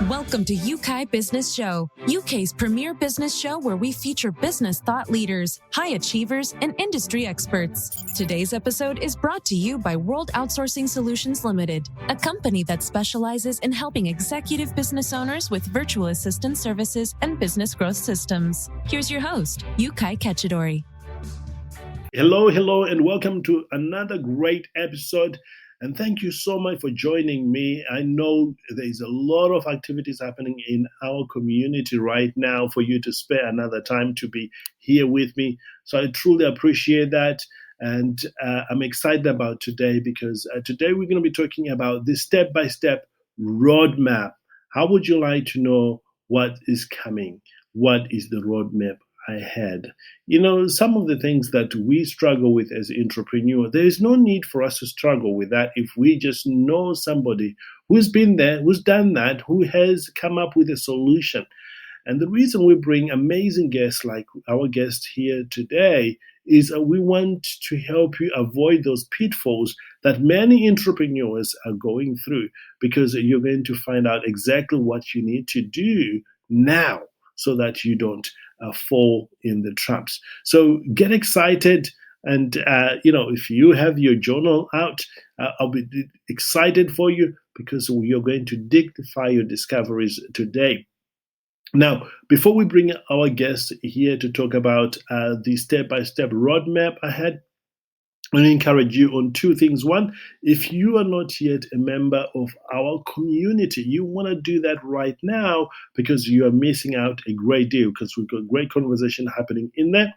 Welcome to Yeukai Business Show, UK's premier business show where we feature business thought leaders, high achievers, and industry experts. Today's episode is brought to you by World Outsourcing Solutions Limited, a company that specializes in helping executive business owners with virtual assistant services and business growth systems. Here's your host, Yeukai Kechidori. Hello, and welcome to another great episode. And thank you so much for joining me. I know there's a lot of activities happening in our community right now for you to spare another time to be here with me. So I truly appreciate that. And I'm excited about today because today we're going to be talking about the step-by-step roadmap. How would you like to know what is coming? What is the roadmap ahead? You know, some of the things that we struggle with as entrepreneurs, there is no need for us to struggle with that if we just know somebody who's been there, who's done that, who has come up with a solution. And the reason we bring amazing guests like our guest here today is we want to help you avoid those pitfalls that many entrepreneurs are going through, because you're going to find out exactly what you need to do now so that you don't fall in the traps. So get excited. And, if you have your journal out, I'll be excited for you because you're going to dignify your discoveries today. Now, before we bring our guest here to talk about the step-by-step roadmap ahead, I want to encourage you on two things. One, if you are not yet a member of our community, you want to do that right now because you are missing out a great deal, because we've got great conversation happening in there.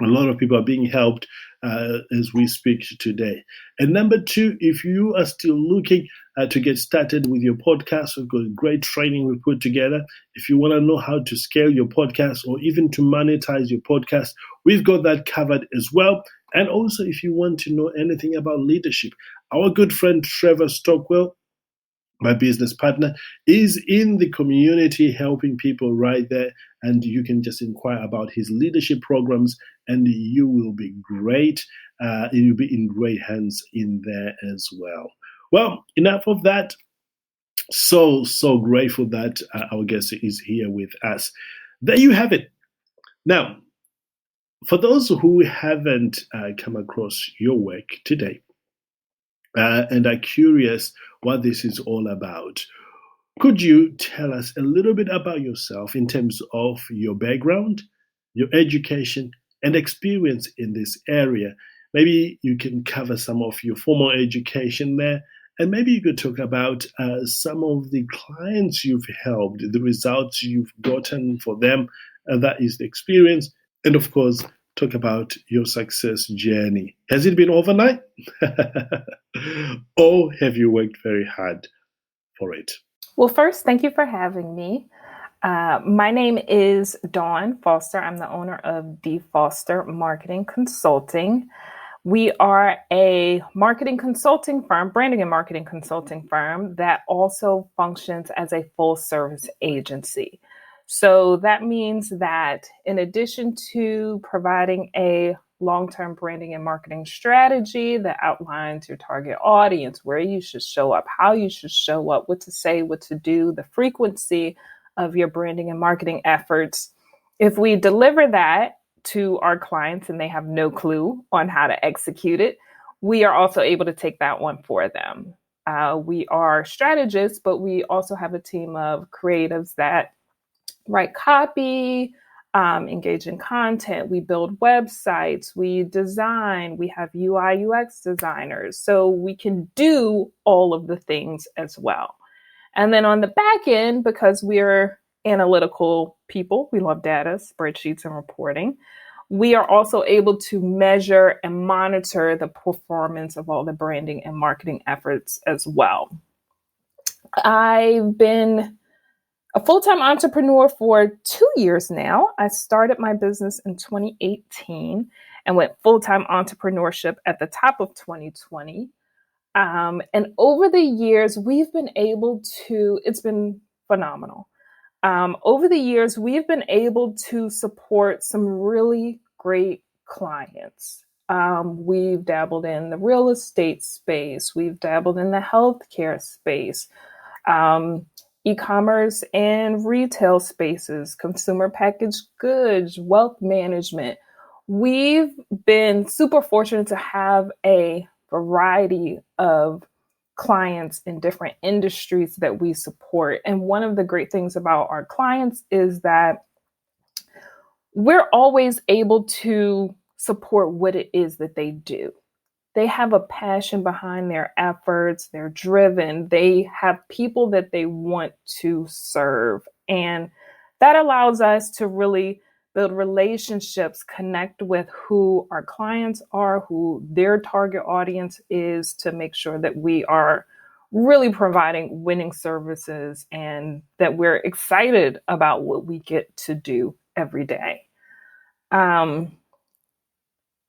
A lot of people are being helped as we speak today. And number two, if you are still looking to get started with your podcast, we've got great training we put together. If you want to know how to scale your podcast or even to monetize your podcast, we've got that covered as well. And also, if you want to know anything about leadership, our good friend Trevor Stockwell, my business partner, is in the community helping people right there. And you can just inquire about his leadership programs and you will be great. You'll be in great hands in there as well. Well, enough of that. So grateful that our guest is here with us. There you have it. Now, for those who haven't come across your work today and are curious what this is all about, could you tell us a little bit about yourself in terms of your background, your education, and experience in this area? Maybe you can cover some of your formal education there, and maybe you could talk about some of the clients you've helped, the results you've gotten for them, and that is the experience. And of course, talk about your success journey. Has it been overnight? Or have you worked very hard for it? Well, first, thank you for having me. My name is Dawn Foster. I'm the owner of D. Foster Marketing Consulting. We are a marketing consulting firm, branding and marketing consulting firm that also functions as a full service agency. So that means that in addition to providing a long-term branding and marketing strategy that outlines your target audience, where you should show up, how you should show up, what to say, what to do, the frequency of your branding and marketing efforts, if we deliver that to our clients and they have no clue on how to execute it, we are also able to take that one for them. We are strategists, but we also have a team of creatives that write copy, engage in content. We build websites, we design, we have UI, UX designers. So we can do all of the things as well. And then on the back end, because we're analytical people, we love data, spreadsheets, and reporting, we are also able to measure and monitor the performance of all the branding and marketing efforts as well. I've been a full-time entrepreneur for 2 years now. I started my business in 2018 and went full-time entrepreneurship at the top of 2020. And over the years, we've been able to, it's been phenomenal. Over the years, we've been able to support some really great clients. We've dabbled in the real estate space. We've dabbled in the healthcare space. e-commerce and retail spaces, consumer packaged goods, wealth management. We've been super fortunate to have a variety of clients in different industries that we support. And one of the great things about our clients is that we're always able to support what it is that they do. They have a passion behind their efforts. They're driven. They have people that they want to serve. And that allows us to really build relationships, connect with who our clients are, who their target audience is, to make sure that we are really providing winning services and that we're excited about what we get to do every day.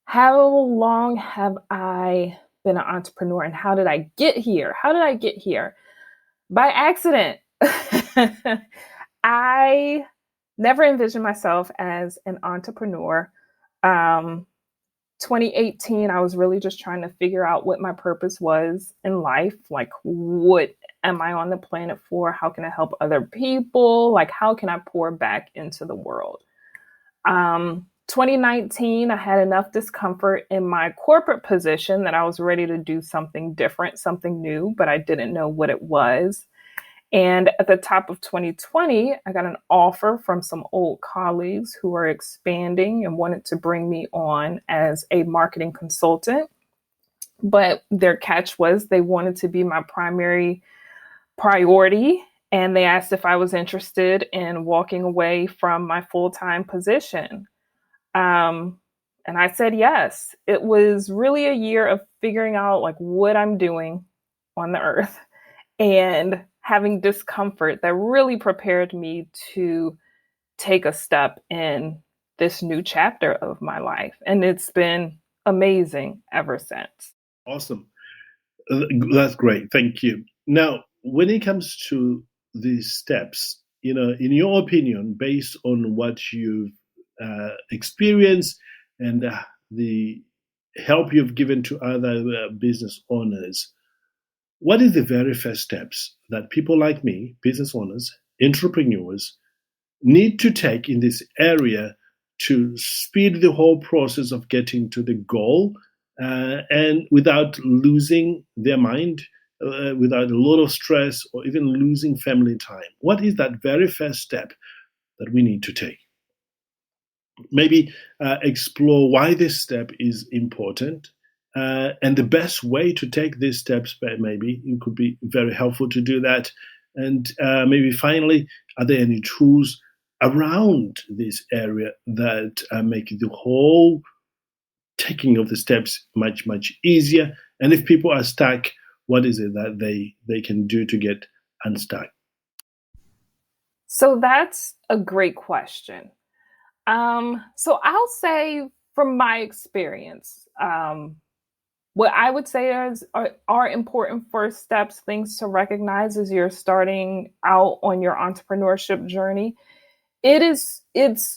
How long have I been an entrepreneur and how did I get here? How did I get here? By accident. I never envisioned myself as an entrepreneur. 2018, I was really just trying to figure out what my purpose was in life. Like, what am I on the planet for? How can I help other people? Like, how can I pour back into the world? 2019, I had enough discomfort in my corporate position that I was ready to do something different, something new, but I didn't know what it was. And at the top of 2020, I got an offer from some old colleagues who are expanding and wanted to bring me on as a marketing consultant. But their catch was they wanted to be my primary priority. And they asked if I was interested in walking away from my full-time position. And I said yes. It was really a year of figuring out like what I'm doing on the earth and having discomfort that really prepared me to take a step in this new chapter of my life. And it's been amazing ever since. Awesome. That's great. Thank you. Now, when it comes to these steps, in your opinion, based on what you've experienced and the help you've given to other business owners, what is the very first steps that people like me, business owners, entrepreneurs, need to take in this area to speed the whole process of getting to the goal and without losing their mind, without a lot of stress or even losing family time? What is that very first step that we need to take? Maybe explore why this step is important and the best way to take these steps. Maybe it could be very helpful to do that. And maybe finally, are there any tools around this area that make the whole taking of the steps much, much easier? And if people are stuck, what is it that they can do to get unstuck? So that's a great question. So I'll say from my experience, what I would say are important first steps, things to recognize as you're starting out on your entrepreneurship journey. It's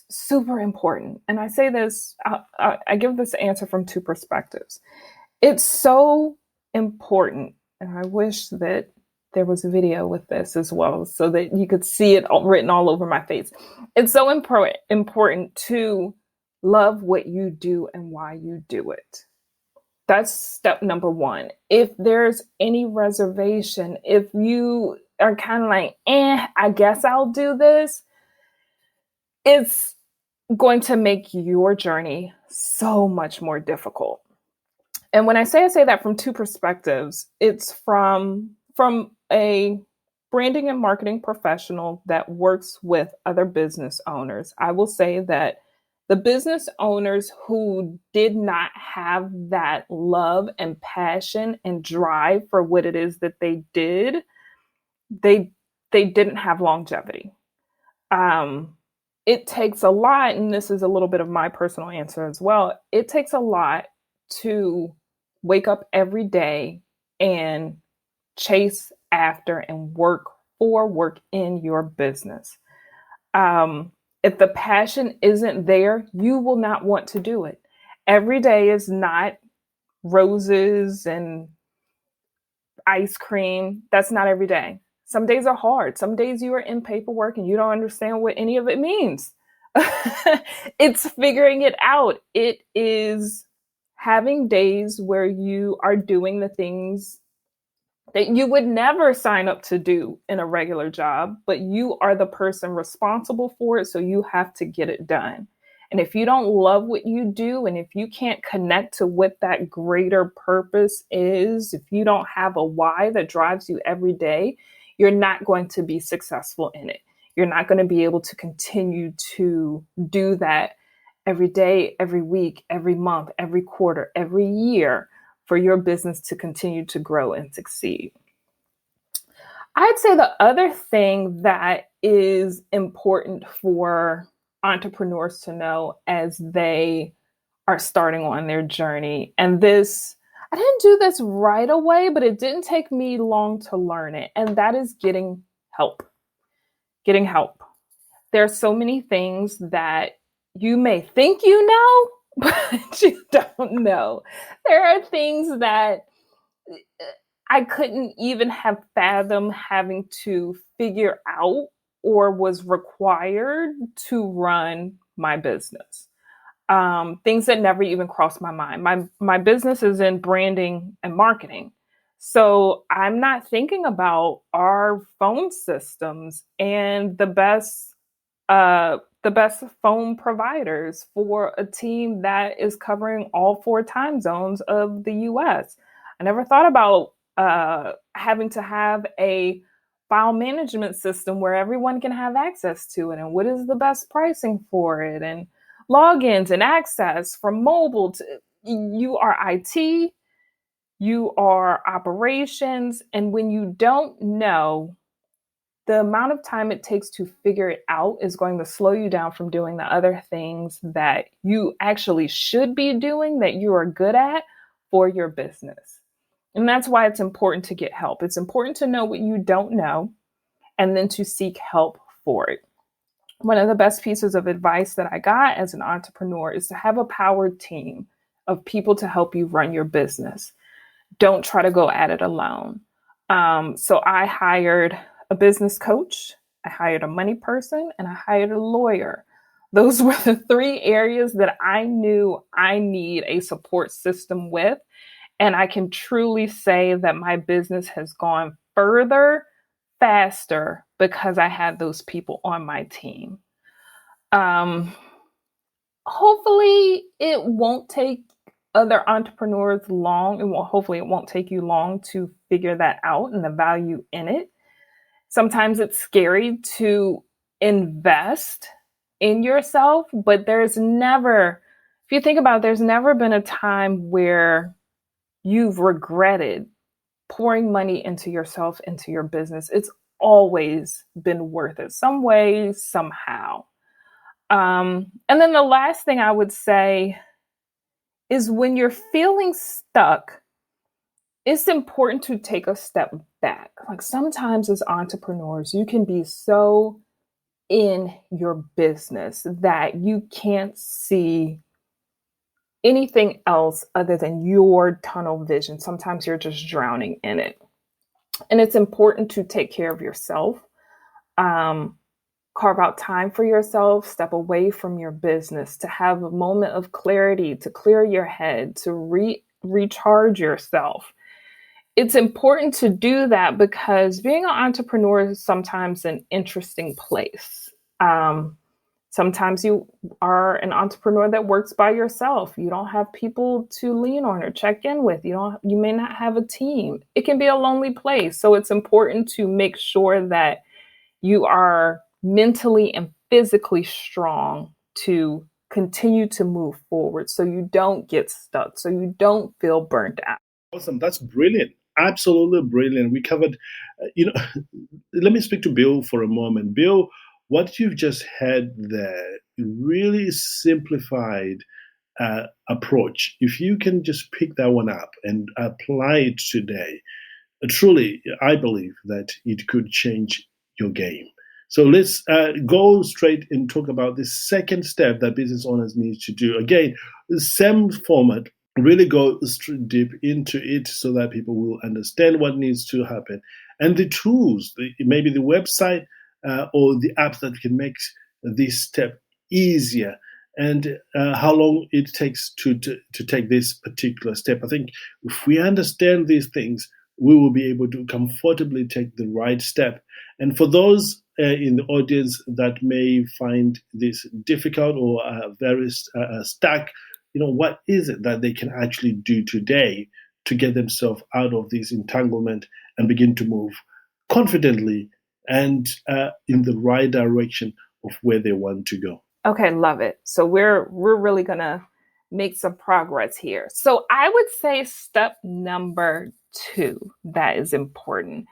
super important. And I say this, I give this answer from two perspectives. It's so important. And I wish that there was a video with this as well so that you could see it written all over my face. It's so important to love what you do and why you do it. That's step number one. If there's any reservation, if you are kind of like, I guess I'll do this, it's going to make your journey so much more difficult. And when I say that from two perspectives, it's from a branding and marketing professional that works with other business owners. I will say that the business owners who did not have that love and passion and drive for what it is that they did, they didn't have longevity. It takes a lot, and this is a little bit of my personal answer as well. It takes a lot to wake up every day and chase after and work in your business. If the passion isn't there, you will not want to do it. Every day is not roses and ice cream. That's not every day. Some days are hard. Some days you are in paperwork and you don't understand what any of it means. It's figuring it out. It is having days where you are doing the things that you would never sign up to do in a regular job, but you are the person responsible for it, so you have to get it done. And if you don't love what you do, and if you can't connect to what that greater purpose is, if you don't have a why that drives you every day, you're not going to be successful in it. You're not going to be able to continue to do that every day, every week, every month, every quarter, every year for your business to continue to grow and succeed. I'd say the other thing that is important for entrepreneurs to know as they are starting on their journey, and this, I didn't do this right away, but it didn't take me long to learn it, and that is getting help. Getting help. There are so many things that you may think you know, but you don't know. There are things that I couldn't even have fathomed having to figure out or was required to run my business. Things that never even crossed my mind. My business is in branding and marketing. So I'm not thinking about our phone systems and the best phone providers for a team that is covering all 4 time zones of the US. I never thought about having to have a file management system where everyone can have access to it, and what is the best pricing for it, and logins and access from mobile to, you are IT, you are operations, and when you don't know, the amount of time it takes to figure it out is going to slow you down from doing the other things that you actually should be doing, that you are good at for your business. And that's why it's important to get help. It's important to know what you don't know and then to seek help for it. One of the best pieces of advice that I got as an entrepreneur is to have a powered team of people to help you run your business. Don't try to go at it alone. So I hired a business coach, I hired a money person, and I hired a lawyer. Those were the 3 areas that I knew I need a support system with. And I can truly say that my business has gone further, faster, because I had those people on my team. Hopefully it won't take other entrepreneurs long. Hopefully it won't take you long to figure that out and the value in it. Sometimes it's scary to invest in yourself, but if you think about it, there's never been a time where you've regretted pouring money into yourself, into your business. It's always been worth it, some way, somehow. And then the last thing I would say is when you're feeling stuck, it's important to take a step back. Like sometimes as entrepreneurs, you can be so in your business that you can't see anything else other than your tunnel vision. Sometimes you're just drowning in it. And it's important to take care of yourself, carve out time for yourself, step away from your business, to have a moment of clarity, to clear your head, to recharge yourself. It's important to do that because being an entrepreneur is sometimes an interesting place. Sometimes you are an entrepreneur that works by yourself. You don't have people to lean on or check in with. You may not have a team. It can be a lonely place. So it's important to make sure that you are mentally and physically strong to continue to move forward so you don't get stuck, so you don't feel burnt out. Awesome. That's brilliant. Absolutely brilliant. We covered, let me speak to Bill for a moment. Bill, what you've just had there, really simplified approach. If you can just pick that one up and apply it today, truly, I believe that it could change your game. So let's go straight and talk about the second step that business owners need to do. Again, the same format, really go deep into it so that people will understand what needs to happen. and the tools, maybe the website or the apps that can make this step easier, and how long it takes to take this particular step. I think if we understand these things, we will be able to comfortably take the right step. And for those in the audience that may find this difficult or very stuck, what is it that they can actually do today to get themselves out of this entanglement and begin to move confidently and in the right direction of where they want to go? Okay, love it. So we're really gonna make some progress here. So I would say step number 2 that is important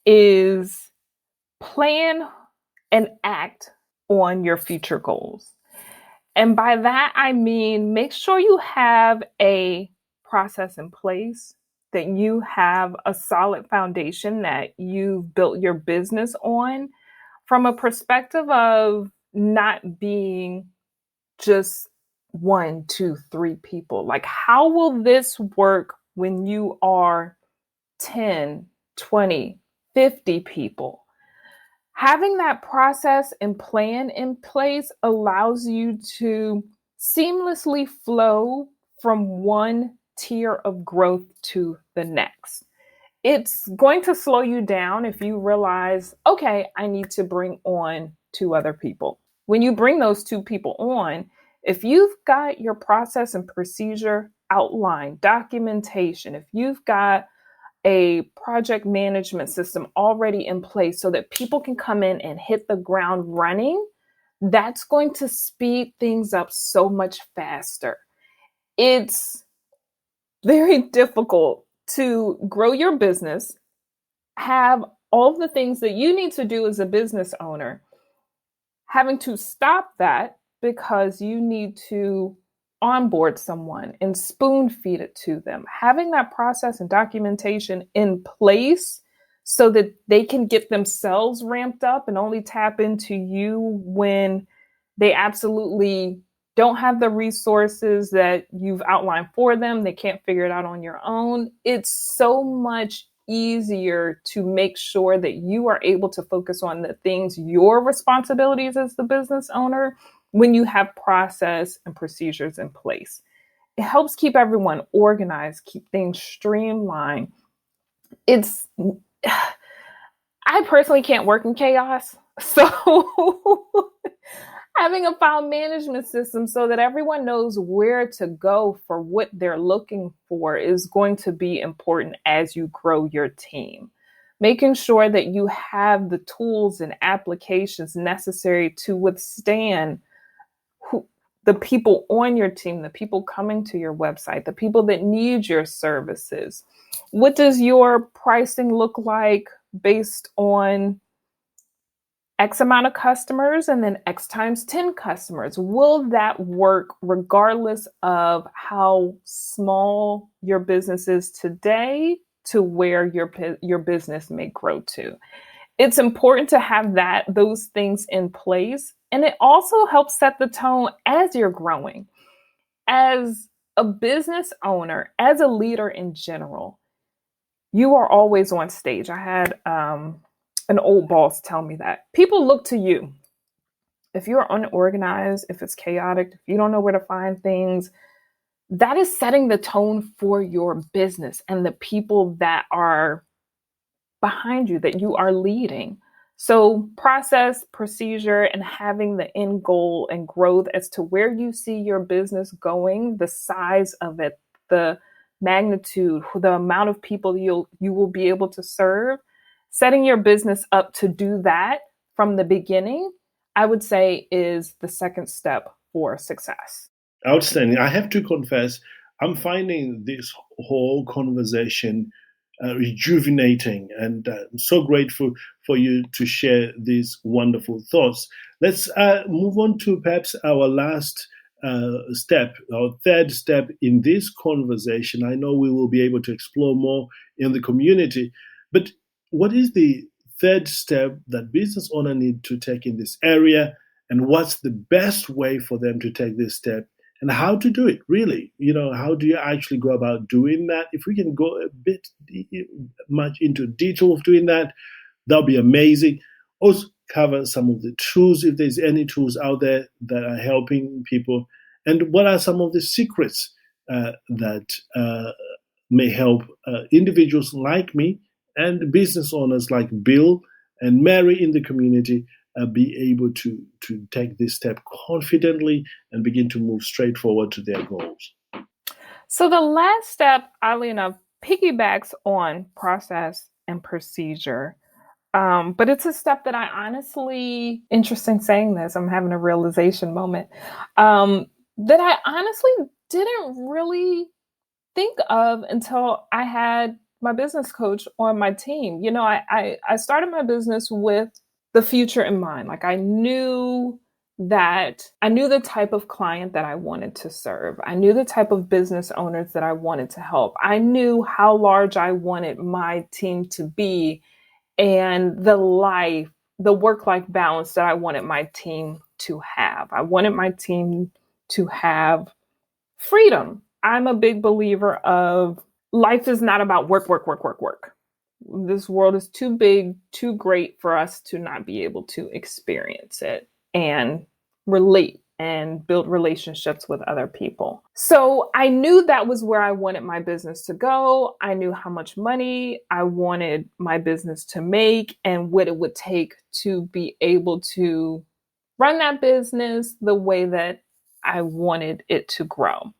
is plan and act on your future goals. And by that, I mean, make sure you have a process in place, that you have a solid foundation that you've built your business on from a perspective of not being just 1, 2, 3 people. Like, how will this work when you are 10, 20, 50 people? Having that process and plan in place allows you to seamlessly flow from one tier of growth to the next. It's going to slow you down if you realize, okay, I need to bring on 2 other people. When you bring those 2 people on, if you've got your process and procedure outlined, documentation, if you've got a project management system already in place so that people can come in and hit the ground running, that's going to speed things up so much faster. It's very difficult to grow your business, have all the things that you need to do as a business owner, having to stop that because you need to onboard someone and spoon feed it to them. Having that process and documentation in place so that they can get themselves ramped up and only tap into you when they absolutely don't have the resources that you've outlined for them. They can't figure it out on your own. It's so much easier to make sure that you are able to focus on the things, your responsibilities as the business owner, when you have process and procedures in place. It helps keep everyone organized, keep things streamlined. I personally can't work in chaos. So having a file management system so that everyone knows where to go for what they're looking for is going to be important as you grow your team. Making sure that you have the tools and applications necessary to withstand the people on your team, the people coming to your website, the people that need your services. What does your pricing look like based on X amount of customers and then X times 10 customers? Will that work regardless of how small your business is today to where your business may grow to? It's important to have those things in place. And it also helps set the tone as you're growing. As a business owner, as a leader in general, you are always on stage. I had an old boss tell me that. People look to you. If you're unorganized, if it's chaotic, if you don't know where to find things, that is setting the tone for your business and the people that are behind you, that you are leading. So process, procedure, and having the end goal and growth as to where you see your business going, the size of it, the magnitude, the amount of people you will be able to serve, setting your business up to do that from the beginning, I would say is the second step for success. Outstanding. I have to confess, I'm finding this whole conversation rejuvenating, and I'm so grateful for you to share these wonderful thoughts. Let's move on to perhaps our last step, our third step in this conversation. I know we will be able to explore more in the community, but what is the third step that business owners need to take in this area, and what's the best way for them to take this step and how to do it, really. How do you actually go about doing that? If we can go a bit much into detail of doing that, that'll be amazing. Also cover some of the tools, if there's any tools out there that are helping people, and what are some of the secrets that may help individuals like me and business owners like Bill and Mary in the community be able to take this step confidently and begin to move straight forward to their goals. So the last step, oddly enough, piggybacks on process and procedure. But it's a step that I honestly, interesting saying this, I'm having a realization moment, that I honestly didn't really think of until I had my business coach on my team. I started my business with the future in mind. Like I knew the type of client that I wanted to serve. I knew the type of business owners that I wanted to help. I knew how large I wanted my team to be and the work-life balance that I wanted my team to have. I wanted my team to have freedom. I'm a big believer of life is not about work, work, work, work, work. This world is too big, too great for us to not be able to experience it and relate and build relationships with other people. So I knew that was where I wanted my business to go. I knew how much money I wanted my business to make and what it would take to be able to run that business the way that I wanted it to grow.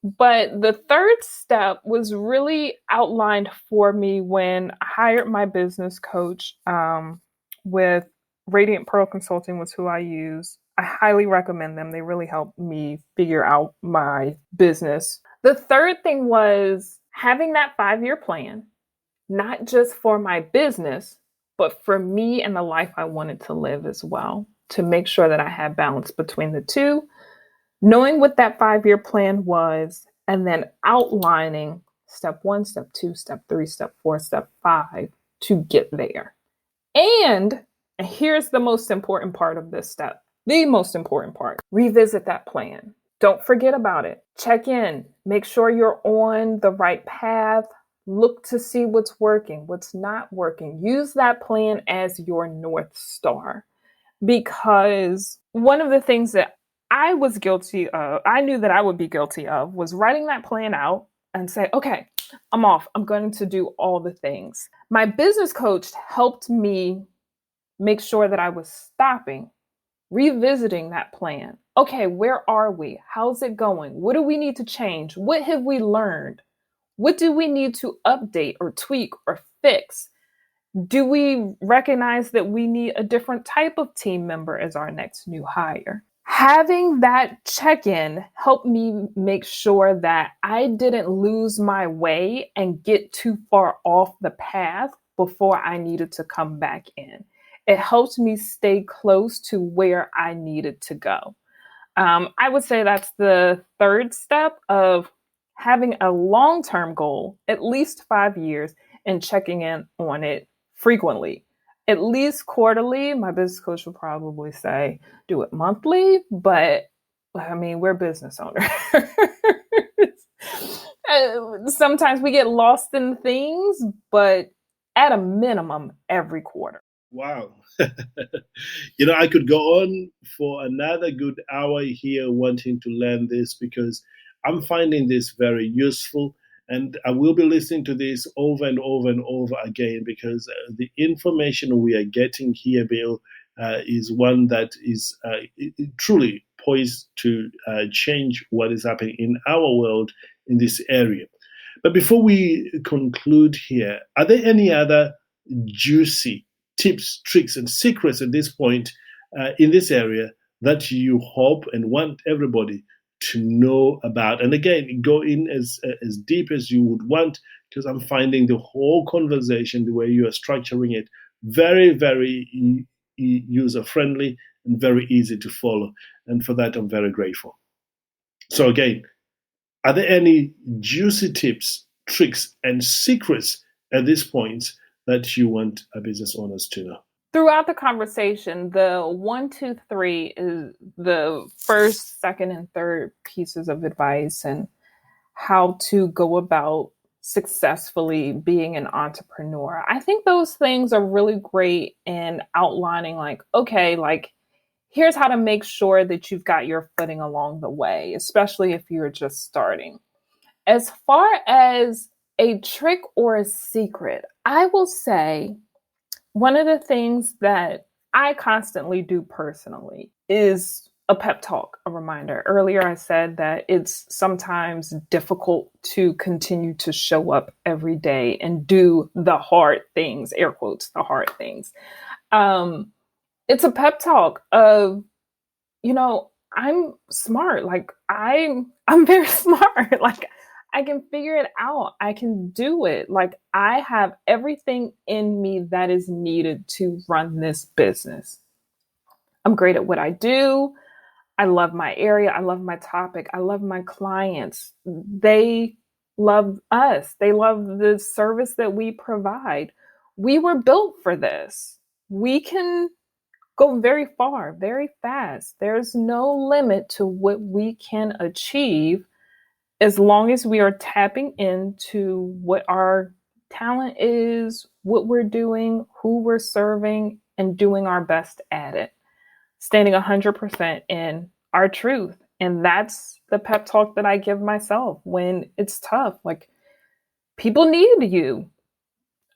But the third step was really outlined for me when I hired my business coach with Radiant Pearl Consulting was who I use. I highly recommend them. They really helped me figure out my business. The third thing was having that 5-year plan, not just for my business, but for me and the life I wanted to live as well, to make sure that I had balance between the two, knowing what that 5-year plan was, and then outlining step 1, step 2, step 3, step 4, step 5 to get there. And here's the most important part of this step. The most important part, revisit that plan. Don't forget about it. Check in, make sure you're on the right path. Look to see what's working, what's not working. Use that plan as your North Star. Because one of the things that I was guilty of, I knew that I would be guilty of, was writing that plan out and say, okay, I'm off. I'm going to do all the things. My business coach helped me make sure that I was stopping, revisiting that plan. Okay, where are we? How's it going? What do we need to change? What have we learned? What do we need to update or tweak or fix? Do we recognize that we need a different type of team member as our next new hire? Having that check-in helped me make sure that I didn't lose my way and get too far off the path before I needed to come back in. It helped me stay close to where I needed to go. I would say that's the third step of having a long-term goal, at least 5 years, and checking in on it frequently. At least quarterly. My business coach would probably say do it monthly, but I mean, we're business owners. Sometimes we get lost in things, but at a minimum, every quarter. Wow. I could go on for another good hour here wanting to learn this because I'm finding this very useful. And I will be listening to this over and over and over again because the information we are getting here, Bill, is one that is truly poised to change what is happening in our world in this area. But before we conclude here, are there any other juicy tips, tricks, and secrets at this point in this area that you hope and want everybody to know about? And again, go in as deep as you would want, because I'm finding the whole conversation, the way you are structuring it, very, very user-friendly and very easy to follow. And for that, I'm very grateful. So again, are there any juicy tips, tricks, and secrets at this point that you want our business owners to know? throughout the conversation, the 1, 2, 3 is the first, second, and third pieces of advice and how to go about successfully being an entrepreneur. I think those things are really great in outlining, like, okay, like, here's how to make sure that you've got your footing along the way, especially if you're just starting. As far as a trick or a secret, I will say one of the things that I constantly do personally is a pep talk, a reminder. Earlier, I said that it's sometimes difficult to continue to show up every day and do the hard things, air quotes, the hard things. It's a pep talk of, I'm smart. Like I'm very smart. Like I can figure it out. I can do it. Like I have everything in me that is needed to run this business. I'm great at what I do. I love my area. I love my topic. I love my clients. They love us. They love the service that we provide. We were built for this. We can go very far, very fast. There's no limit to what we can achieve as long as we are tapping into what our talent is, what we're doing, who we're serving, and doing our best at it. Standing 100% in our truth. And that's the pep talk that I give myself when it's tough. Like, people need you.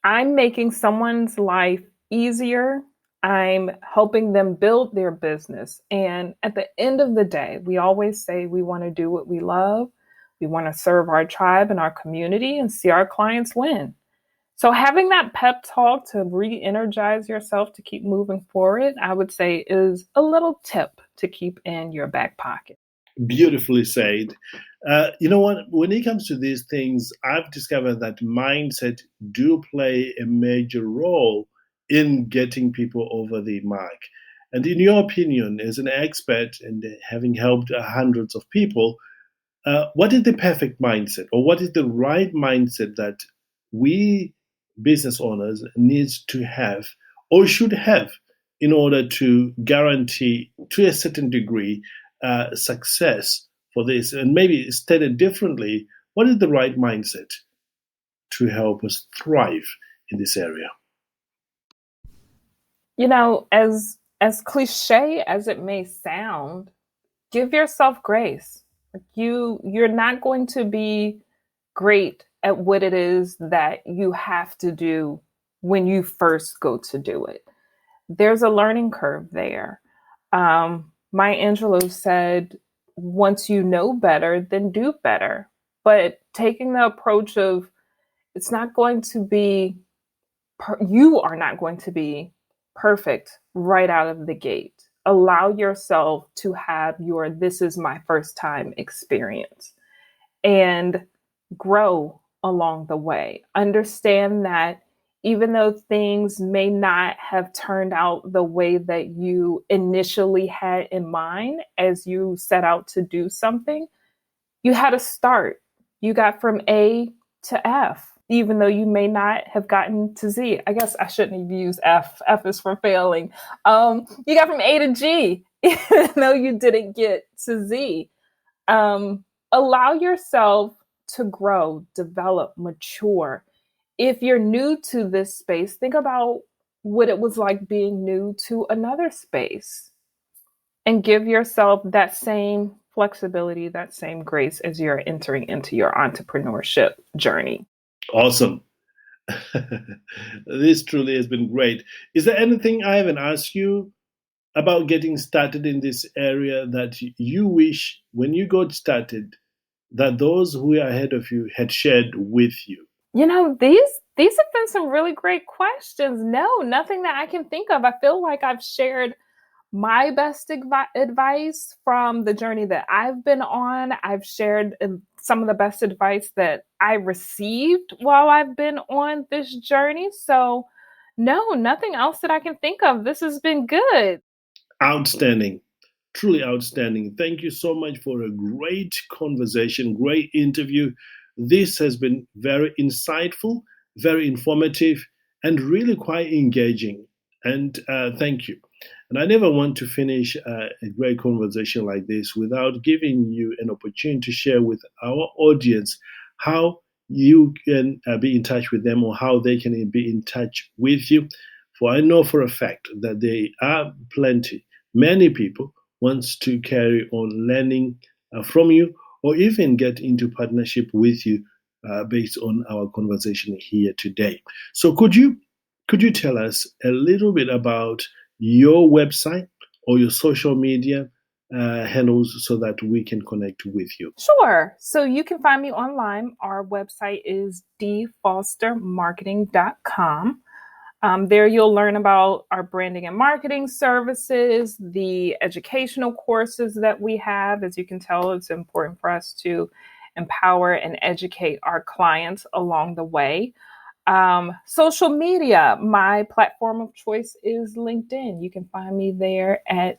I'm making someone's life easier. I'm helping them build their business. And at the end of the day, we always say we want to do what we love. We want to serve our tribe and our community and see our clients win. So having that pep talk to re-energize yourself to keep moving forward, I would say is a little tip to keep in your back pocket. Beautifully said. You know what? When it comes to these things, I've discovered that mindset do play a major role in getting people over the mark. And in your opinion, as an expert and having helped hundreds of people, what is the perfect mindset, or what is the right mindset that we business owners needs to have or should have in order to guarantee, to a certain degree, success for this? And maybe stated differently, what is the right mindset to help us thrive in this area? As cliche as it may sound, give yourself grace. You're not going to be great at what it is that you have to do when you first go to do it. There's a learning curve there. Maya Angelou said, once you know better, then do better. But taking the approach of it's not going to be, you are not going to be perfect right out of the gate. Allow yourself to have your this is my first time experience and grow along the way. Understand that even though things may not have turned out the way that you initially had in mind as you set out to do something, you had a start. You got from A to F, even though you may not have gotten to Z. I guess I shouldn't have used F. F is for failing. You got from A to G, even though you didn't get to Z. Allow yourself to grow, develop, mature. If you're new to this space, think about what it was like being new to another space and give yourself that same flexibility, that same grace as you're entering into your entrepreneurship journey. Awesome. This truly has been great. Is there anything I haven't asked you about getting started in this area that you wish when you got started that those who are ahead of you had shared with you? These have been some really great questions. No, nothing that I can think of. I feel like I've shared my best advice from the journey that I've been on. I've shared some of the best advice that I received while I've been on this journey. So no, nothing else that I can think of. This has been good. Outstanding. Truly outstanding. Thank you so much for a great conversation, great interview. This has been very insightful, very informative, and really quite engaging. And thank you. And I never want to finish a great conversation like this without giving you an opportunity to share with our audience how you can be in touch with them or how they can be in touch with you. For I know for a fact that there are many people wants to carry on learning from you or even get into partnership with you based on our conversation here today. So could you tell us a little bit about your website or your social media handles so that we can connect with you? Sure. So you can find me online. Our website is dfostermarketing.com. There you'll learn about our branding and marketing services, the educational courses that we have. As you can tell, it's important for us to empower and educate our clients along the way. Social media, my platform of choice is LinkedIn. You can find me there at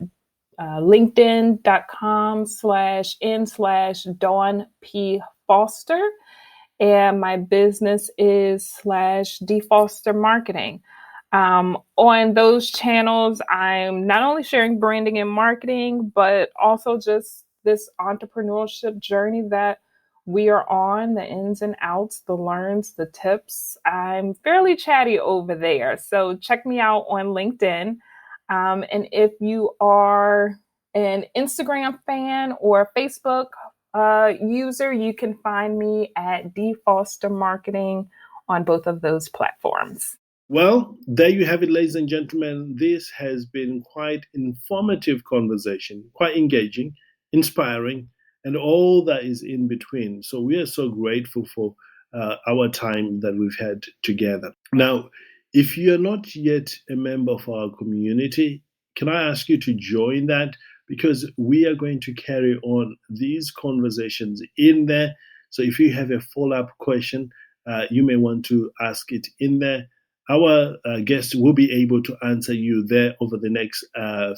linkedin.com/Dawn P. Foster. And my business is /DFoster Marketing. On those channels, I'm not only sharing branding and marketing, but also just this entrepreneurship journey that we are on, the ins and outs, the learns, the tips. I'm fairly chatty over there. So check me out on LinkedIn. And if you are an Instagram fan or Facebook user, you can find me at dFoster Marketing on both of those platforms. Well, there you have it, ladies and gentlemen. This has been quite informative conversation, quite engaging, inspiring, and all that is in between. So we are so grateful for our time that we've had together. Now, if you're not yet a member of our community, can I ask you to join that? Because we are going to carry on these conversations in there. So if you have a follow-up question, you may want to ask it in there. Our guests will be able to answer you there over the next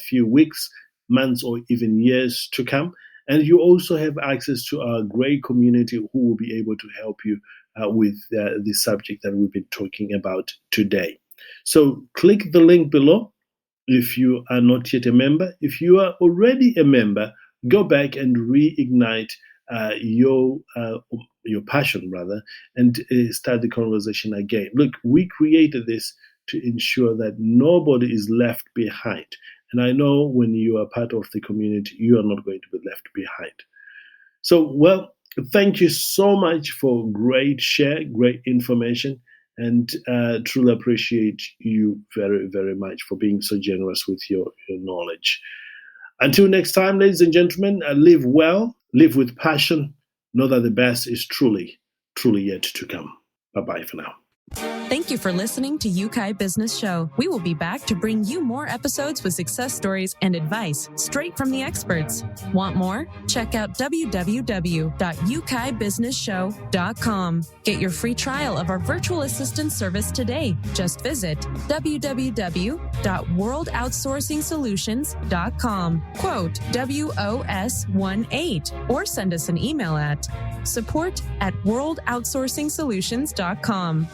few weeks, months, or even years to come. And you also have access to our great community who will be able to help you with the subject that we've been talking about today. So click the link below if you are not yet a member. If you are already a member, go back and reignite your passion, rather, and start the conversation again. Look, we created this to ensure that nobody is left behind. And I know when you are part of the community, you are not going to be left behind. So, well, thank you so much for great share, great information, and truly appreciate you very, very much for being so generous with your knowledge. Until next time, ladies and gentlemen, live well, live with passion. Know that the best is truly, truly yet to come. Bye-bye for now. Thank you for listening to Yeukai Business Show. We will be back to bring you more episodes with success stories and advice straight from the experts. Want more? Check out www.yukaibusinessshow.com. Get your free trial of our virtual assistant service today. Just visit www.worldoutsourcingsolutions.com. Quote WOS18 or send us an email at support@worldoutsourcingsolutions.com.